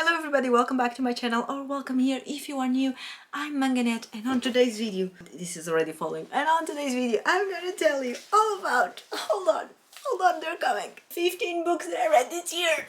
Hello everybody, welcome back to my channel, or welcome here if you are new. I'm Manganet, and on today's video, this is already following, and on today's video I'm gonna tell you all about, hold on, they're coming, 15 books that I read this year.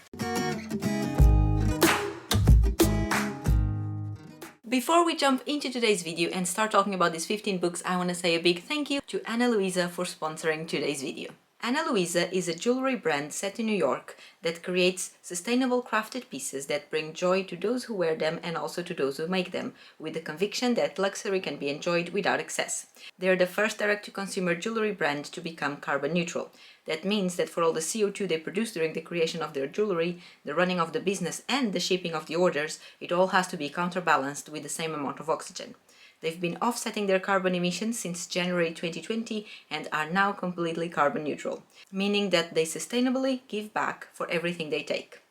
Before we jump into today's video and start talking about these 15 books, I want to say a big thank you to Ana Luisa for sponsoring today's video. Ana Luisa is a jewelry brand set in New York that creates sustainable crafted pieces that bring joy to those who wear them and also to those who make them, with the conviction that luxury can be enjoyed without excess. They are the first direct-to-consumer jewelry brand to become carbon neutral. That means that for all the CO2 they produce during the creation of their jewelry, the running of the business and the shipping of the orders, it all has to be counterbalanced with the same amount of oxygen. They've been offsetting their carbon emissions since January 2020 and are now completely carbon neutral, meaning that they sustainably give back for everything they take.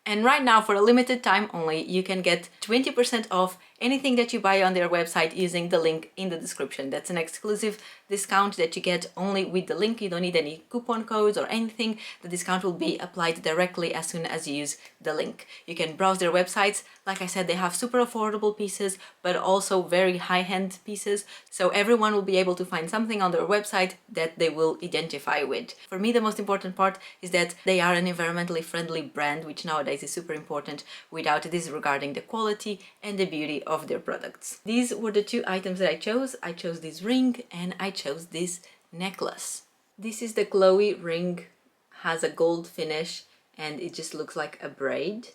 And right now, for a limited time only, you can get 20% off anything that you buy on their website using the link in the description. That's an exclusive discount that you get only with the link. You don't need any coupon codes or anything. The discount will be applied directly as soon as you use the link. You can browse their websites. Like I said, they have super affordable pieces, but also very high-end pieces. So everyone will be able to find something on their website that they will identify with. For me, the most important part is that they are an environmentally friendly brand, which nowadays is super important, without disregarding the quality and the beauty of their products. These were the two items that I chose. I chose this ring and I chose this necklace. This is the Chloe ring, has a gold finish and it just looks like a braid.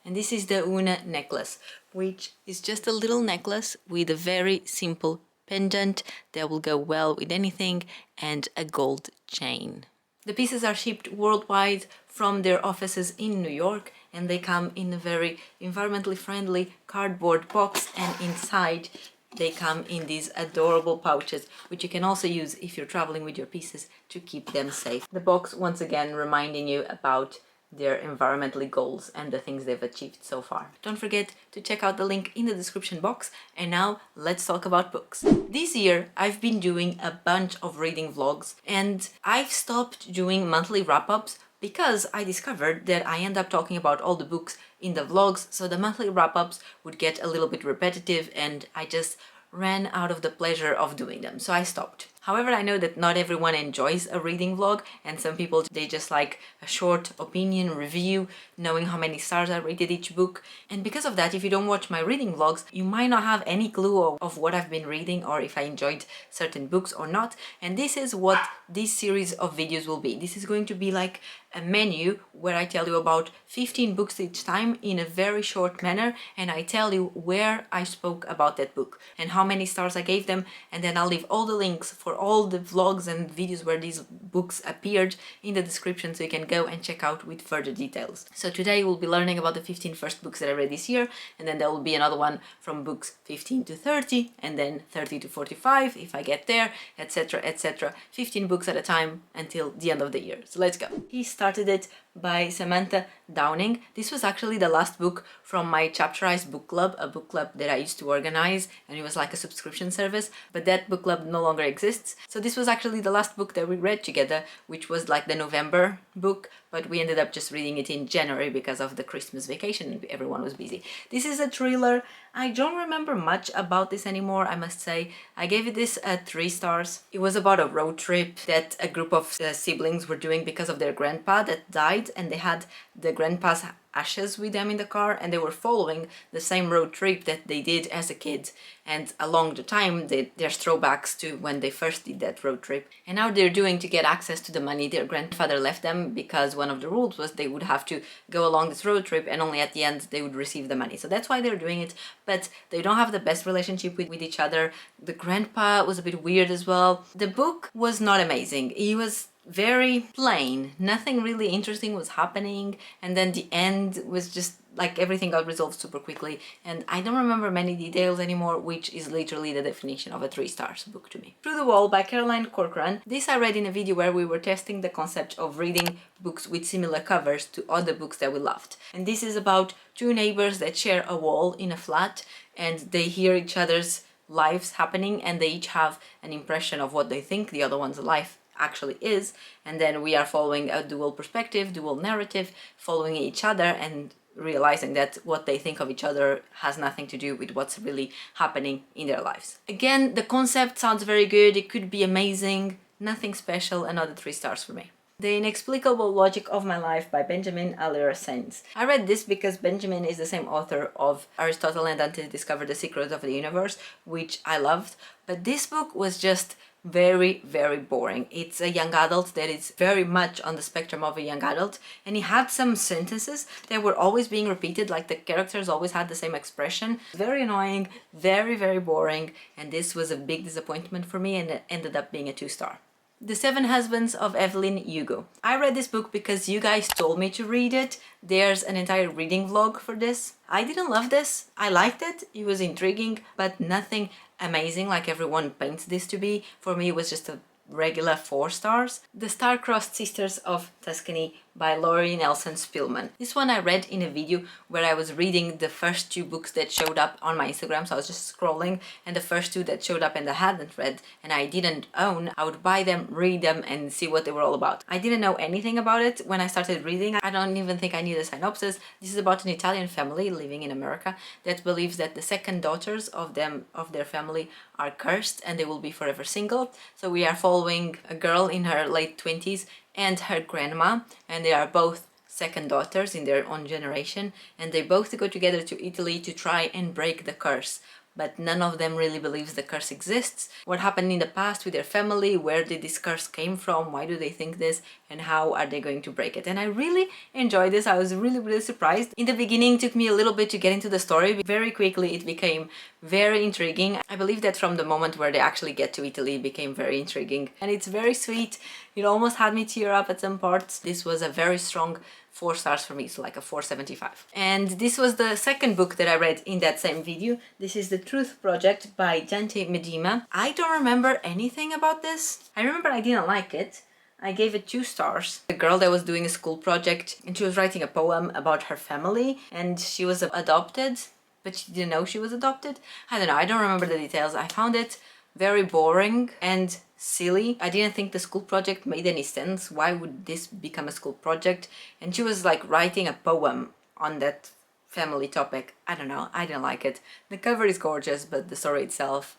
And this is the Una necklace, which is just a little necklace with a very simple pendant that will go well with anything and a gold chain. The pieces are shipped worldwide from their offices in New York, and they come in a very environmentally friendly cardboard box, and inside they come in these adorable pouches, which you can also use if you're traveling with your pieces to keep them safe. The box once again reminding you about their environmentally goals and the things they've achieved so far. Don't forget to check out the link in the description box. And now let's talk about books. This year I've been doing a bunch of reading vlogs, and I've stopped doing monthly wrap-ups because I discovered that I end up talking about all the books in the vlogs, so the monthly wrap-ups would get a little bit repetitive and I just ran out of the pleasure of doing them, so I stopped. However, I know that not everyone enjoys a reading vlog, and some people, they just like a short opinion review, knowing how many stars I rated each book. And because of that, if you don't watch my reading vlogs, you might not have any clue of what I've been reading or if I enjoyed certain books or not. And this is what this series of videos will be. This is going to be like a menu where I tell you about 15 books each time in a very short manner, and I tell you where I spoke about that book and how many stars I gave them, and then I'll leave all the links for all the vlogs and videos where these books appeared in the description, so you can go and check out with further details. So today we'll be learning about the 15 first books that I read this year, and then there will be another one from books 15 to 30, and then 30 to 45 if I get there, etc, etc. 15 books at a time until the end of the year. So let's go. He started it by Samantha Downing. This was actually the last book from my chapterized book club, a book club that I used to organize, and it was like a subscription service, but that book club no longer exists. So this was actually the last book that we read together, which was like the November book, but we ended up just reading it in January because of the Christmas vacation and everyone was busy. This is a thriller. I don't remember much about this anymore, I must say. I gave it this 3 stars. It was about a road trip that a group of siblings were doing because of their grandpa that died, and they had the grandpa's ashes with them in the car, and they were following the same road trip that they did as a kid, and along the time there's throwbacks to when they first did that road trip, and now they're doing to get access to the money their grandfather left them, because one of the rules was they would have to go along this road trip and only at the end they would receive the money. So that's why they're doing it, but they don't have the best relationship with each other. The grandpa was a bit weird as well. The book was not amazing. He was very plain, nothing really interesting was happening, and then the end was just like everything got resolved super quickly, and I don't remember many details anymore, which is literally the definition of a 3 stars book to me. Through the Wall by Caroline Corcoran. This I read in a video where we were testing the concept of reading books with similar covers to other books that we loved, and this is about 2 neighbors that share a wall in a flat, and they hear each other's lives happening, and they each have an impression of what they think the other one's life actually is, and then we are following a dual perspective, dual narrative, following each other and realizing that what they think of each other has nothing to do with what's really happening in their lives. Again, the concept sounds very good, it could be amazing, nothing special, another 3 stars for me. The Inexplicable Logic of My Life by Benjamin Alira-Sainz. I read this because Benjamin is the same author of Aristotle and Dante Discovered the Secret of the Universe, which I loved, but this book was just very, very boring. It's a young adult that is very much on the spectrum of a young adult, and he had some sentences that were always being repeated, like the characters always had the same expression. Very annoying, very, very boring, and this was a big disappointment for me, and it ended up being a 2 star. The 7 Husbands of Evelyn Hugo. I read this book because you guys told me to read it. There's an entire reading vlog for this. I didn't love this. I liked it. It was intriguing, but nothing amazing like everyone paints this to be. For me, it was just a regular 4 stars. The Star-Crossed Sisters of Tuscany by Laurie Nelson Spillman. This one I read in a video where I was reading the first 2 books that showed up on my Instagram, so I was just scrolling, and the first 2 that showed up and I hadn't read and I didn't own, I would buy them, read them, and see what they were all about. I didn't know anything about it when I started reading. I don't even think I knew the synopsis. This is about an Italian family living in America that believes that the second daughters of their family are cursed and they will be forever single. So we are following a girl in her late 20s and her grandma, and they are both second daughters in their own generation, and they both go together to Italy to try and break the curse. But none of them really believes the curse exists. What happened in the past with their family, where did this curse came from, why do they think this, and how are they going to break it? And I really enjoyed this. I was really, really surprised. In the beginning, it took me a little bit to get into the story. Very quickly, it became very intriguing. I believe that from the moment where they actually get to Italy, it became very intriguing. And it's very sweet. It almost had me tear up at some parts. This was a very strong 4 stars for me, so like a 4.75. And this was the second book that I read in that same video. This is The Truth Project by Dante Medema. I don't remember anything about this. I remember I didn't like it. I gave it 2 stars. A girl that was doing a school project and she was writing a poem about her family, and she was adopted, but she didn't know she was adopted. I don't know, I don't remember the details. I found it very boring and silly. I didn't think the school project made any sense. Why would this become a school project? And she was like writing a poem on that family topic. I don't know, I didn't like it. The cover is gorgeous, but the story itself,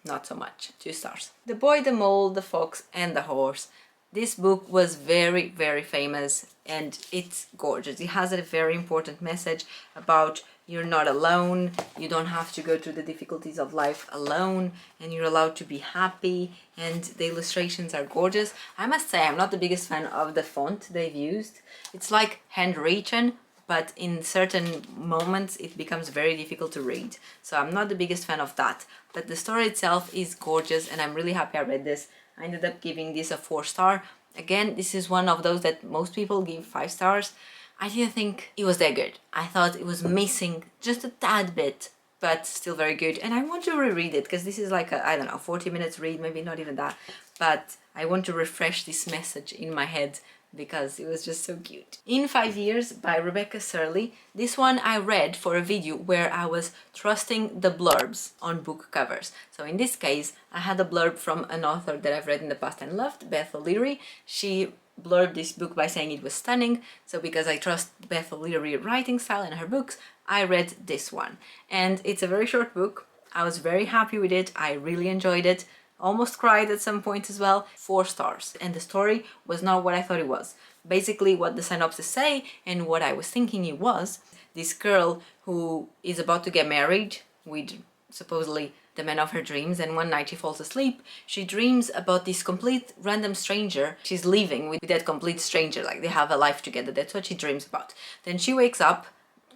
not so much. 2 stars. The Boy, the Mole, the Fox and the Horse. This book was very, very famous and it's gorgeous. It has a very important message about you're not alone, you don't have to go through the difficulties of life alone, and you're allowed to be happy, and the illustrations are gorgeous. I must say I'm not the biggest fan of the font they've used. It's like handwritten, but in certain moments it becomes very difficult to read. So I'm not the biggest fan of that. But the story itself is gorgeous and I'm really happy I read this. I ended up giving this a 4 star. Again, this is one of those that most people give 5 stars. I didn't think it was that good. I thought it was missing just a tad bit, but still very good. And I want to reread it because this is like a, I don't know, 40 minutes read, maybe not even that. But I want to refresh this message in my head because it was just so cute. In 5 Years by Rebecca Surley. This one I read for a video where I was trusting the blurbs on book covers. So in this case, I had a blurb from an author that I've read in the past and loved, Beth O'Leary. She blurbed this book by saying it was stunning, so because I trust Beth O'Leary writing style in her books, I read this one. And it's a very short book. I was very happy with it. I really enjoyed it. Almost cried at some point as well. 4 stars. And the story was not what I thought it was. Basically what the synopsis say and what I was thinking it was, this girl who is about to get married with supposedly the man of her dreams, and one night she falls asleep, she dreams about this complete random stranger. She's living with that complete stranger, like they have a life together, that's what she dreams about. Then she wakes up,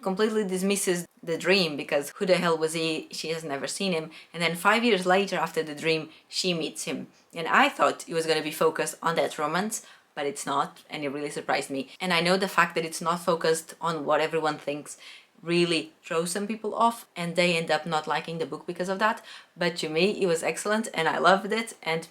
completely dismisses the dream because who the hell was he? She has never seen him. And then 5 years later after the dream, she meets him. And I thought it was going to be focused on that romance, but it's not, and it really surprised me. And I know the fact that it's not focused on what everyone thinks really throws some people off and they end up not liking the book because of that, but to me it was excellent and I loved it, and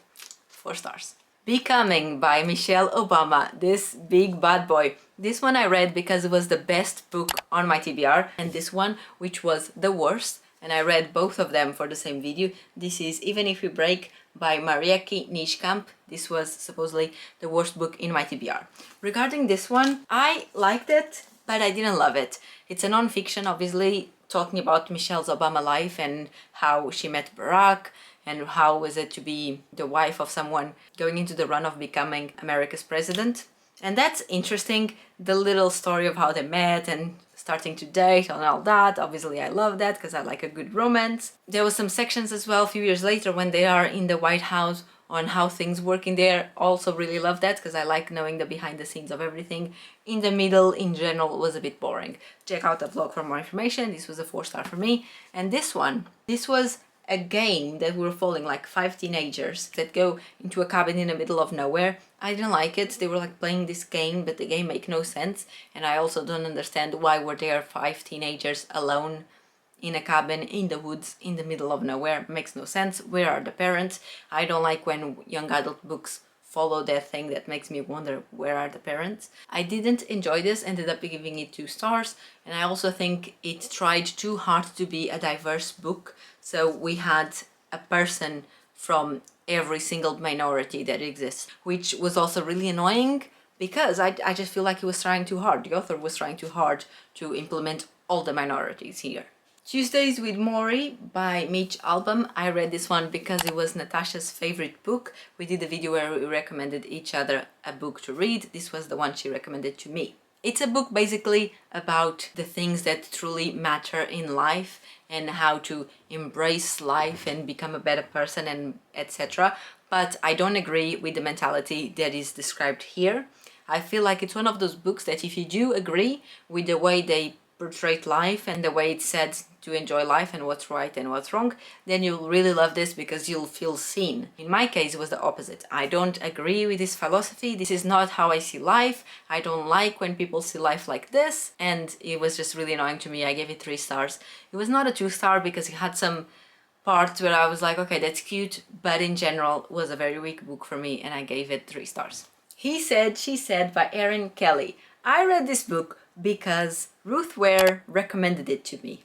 4 stars. Becoming by Michelle Obama, this big bad boy. This one I read because it was the best book on my TBR, and this one which was the worst, and I read both of them for the same video. This is Even If We Break by Marieke Nieschamp. This was supposedly the worst book in my TBR. Regarding this one, I liked it, but I didn't love it. It's a non-fiction, obviously, talking about Michelle's Obama life and how she met Barack and how was it to be the wife of someone going into the run of becoming America's president. And that's interesting, the little story of how they met and starting to date and all that. Obviously I love that because I like a good romance. There was some sections as well a few years later when they are in the White House on how things work in there. Also really love that because I like knowing the behind the scenes of everything. In the middle, in general, was a bit boring. Check out the vlog for more information. This was a 4-star for me. And this one, this was a game that we were following like 5 teenagers that go into a cabin in the middle of nowhere. I didn't like it. They were like playing this game, but the game made no sense. And I also don't understand why were there 5 teenagers alone in a cabin in the woods in the middle of nowhere. Makes no sense. Where are the parents? I don't like when young adult books follow that thing that makes me wonder where are the parents. I didn't enjoy this, ended up giving it 2 stars, and I also think it tried too hard to be a diverse book. So we had a person from every single minority that exists, which was also really annoying because I just feel like he was trying too hard. The author was trying too hard to implement all the minorities here. Tuesdays with Mori by Mitch Albom. I read this one because it was Natasha's favorite book. We did a video where we recommended each other a book to read. This was the one she recommended to me. It's a book basically about the things that truly matter in life and how to embrace life and become a better person and etc. But I don't agree with the mentality that is described here. I feel like it's one of those books that if you do agree with the way they portray life and the way it's said to enjoy life and what's right and what's wrong, then you'll really love this because you'll feel seen. In my case, it was the opposite. I don't agree with this philosophy. This is not how I see life. I don't like when people see life like this, and it was just really annoying to me. I gave it 3 stars. It was not a 2-star because it had some parts where I was like, okay, that's cute, but in general it was a very weak book for me and I gave it 3 stars. He Said, She Said by Erin Kelly. I read this book because Ruth Ware recommended it to me.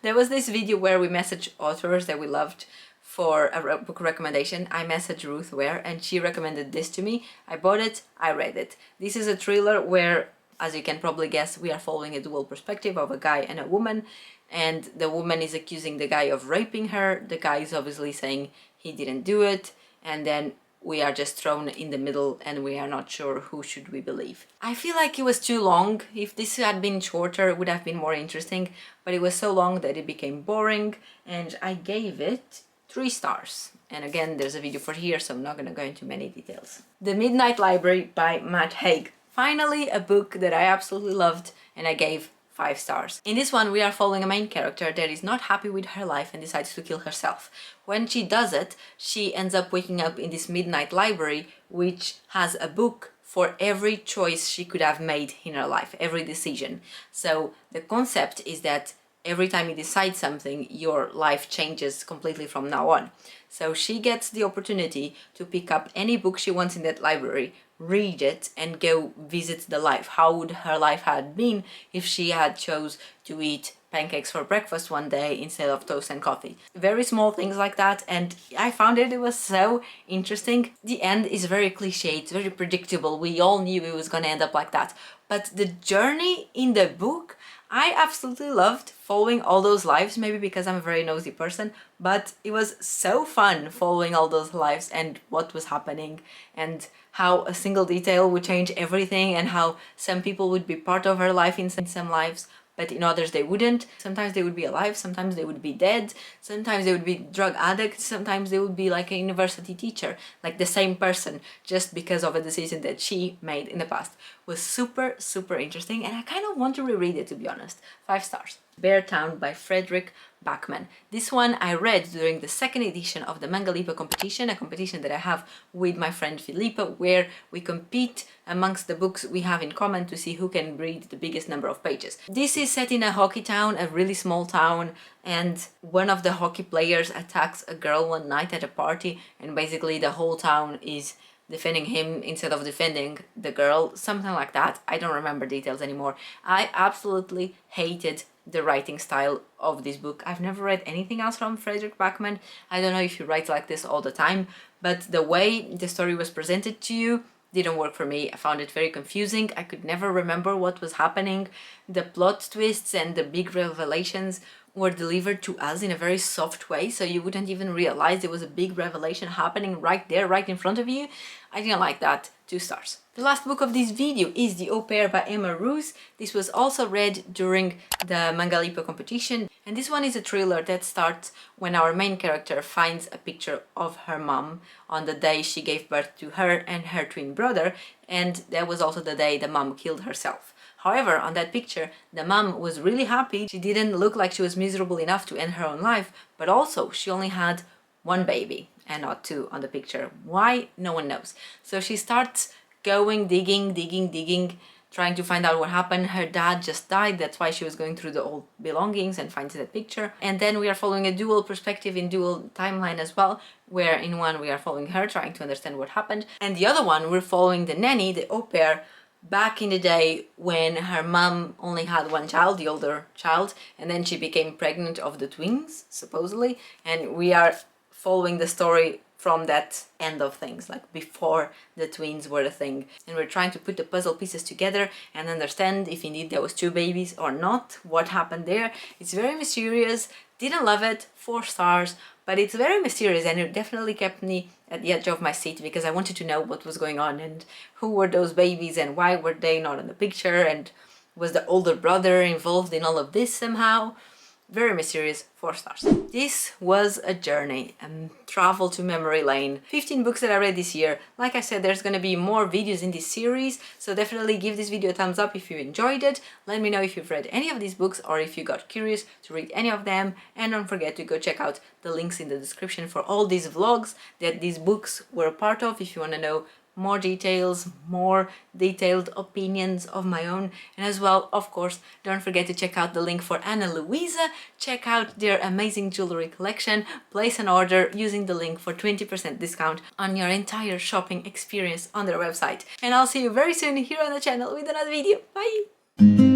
There was this video where we messaged authors that we loved for a book recommendation. I messaged Ruth Ware and she recommended this to me. I bought it, I read it. This is a thriller where, as you can probably guess, we are following a dual perspective of a guy and a woman, and the woman is accusing the guy of raping her. The guy is obviously saying he didn't do it, and then we are just thrown in the middle and we are not sure who should we believe. I feel like it was too long. If this had been shorter, it would have been more interesting, but it was so long that it became boring, and I gave it 3 stars. And again, there's a video for here, so I'm not gonna go into many details. The Midnight Library by Matt Haig. Finally, a book that I absolutely loved and I gave 5 stars. In this one, we are following a main character that is not happy with her life and decides to kill herself. When she does it, she ends up waking up in this midnight library, which has a book for every choice she could have made in her life, every decision. So the concept is that every time you decide something, your life changes completely from now on. So she gets the opportunity to pick up any book she wants in that library, read it, and go visit the life. How would her life have been if she had chose to eat pancakes for breakfast one day instead of toast and coffee? Very small things like that, and I found it was so interesting. The end is very cliche, it's very predictable. We all knew it was gonna end up like that. But the journey in the book, I absolutely loved following all those lives, maybe because I'm a very nosy person, but it was so fun following all those lives and what was happening and how a single detail would change everything and how some people would be part of her life in some lives, but in others they wouldn't. Sometimes they would be alive, sometimes they would be dead, sometimes they would be drug addicts, sometimes they would be like a university teacher, like the same person, just because of a decision that she made in the past. It was super, super interesting, and I kind of want to reread it, to be honest. 5 stars. Bear Town by Frederick Backman. This one I read during the 2nd edition of the Mangalet competition, a competition that I have with my friend Filippa, where we compete amongst the books we have in common to see who can read the biggest number of pages. This is set in a hockey town, a really small town, and one of the hockey players attacks a girl one night at a party, and basically the whole town is defending him instead of defending the girl, something like that. I don't remember details anymore. I absolutely hated the writing style of this book. I've never read anything else from Frederick Backman. I don't know if he writes like this all the time, but the way the story was presented to you, didn't work for me. I found it very confusing. I could never remember what was happening. The plot twists and the big revelations were delivered to us in a very soft way, so you wouldn't even realize there was a big revelation happening right there, right in front of you. I didn't like that. 2 stars. The last book of this video is The Au Pair by Emma Roos. This was also read during the Mangalet competition, and this one is a thriller that starts when our main character finds a picture of her mom on the day she gave birth to her and her twin brother, and that was also the day the mom killed herself. However, on that picture, the mom was really happy. She didn't look like she was miserable enough to end her own life, but also she only had 1 baby and not 2 on the picture. Why? No one knows. So she starts going, digging, trying to find out what happened. Her dad just died, that's why she was going through the old belongings and finds that picture. And then we are following a dual perspective in dual timeline as well, where in one we are following her, trying to understand what happened, and the other one we're following the nanny, the au pair, back in the day when her mom only had 1 child, the older child, and then she became pregnant of the twins, supposedly, and we are following the story from that end of things, like before the twins were a thing. And we're trying to put the puzzle pieces together and understand if indeed there was 2 babies or not, what happened there. It's very mysterious, didn't love it, 4 stars, but it's very mysterious and it definitely kept me at the edge of my seat because I wanted to know what was going on and who were those babies and why were they not in the picture, and was the older brother involved in all of this somehow. Very mysterious, 4 stars. This was a journey, a travel to memory lane. 15 books that I read this year. Like I said, there's gonna be more videos in this series, so definitely give this video a thumbs up if you enjoyed it. Let me know if you've read any of these books or if you got curious to read any of them, and don't forget to go check out the links in the description for all these vlogs that these books were a part of if you want to know more details, more detailed opinions of my own. And as well, of course, don't forget to check out the link for Ana Luisa, check out their amazing jewelry collection, place an order using the link for 20% discount on your entire shopping experience on their website. And I'll see you very soon here on the channel with another video. Bye!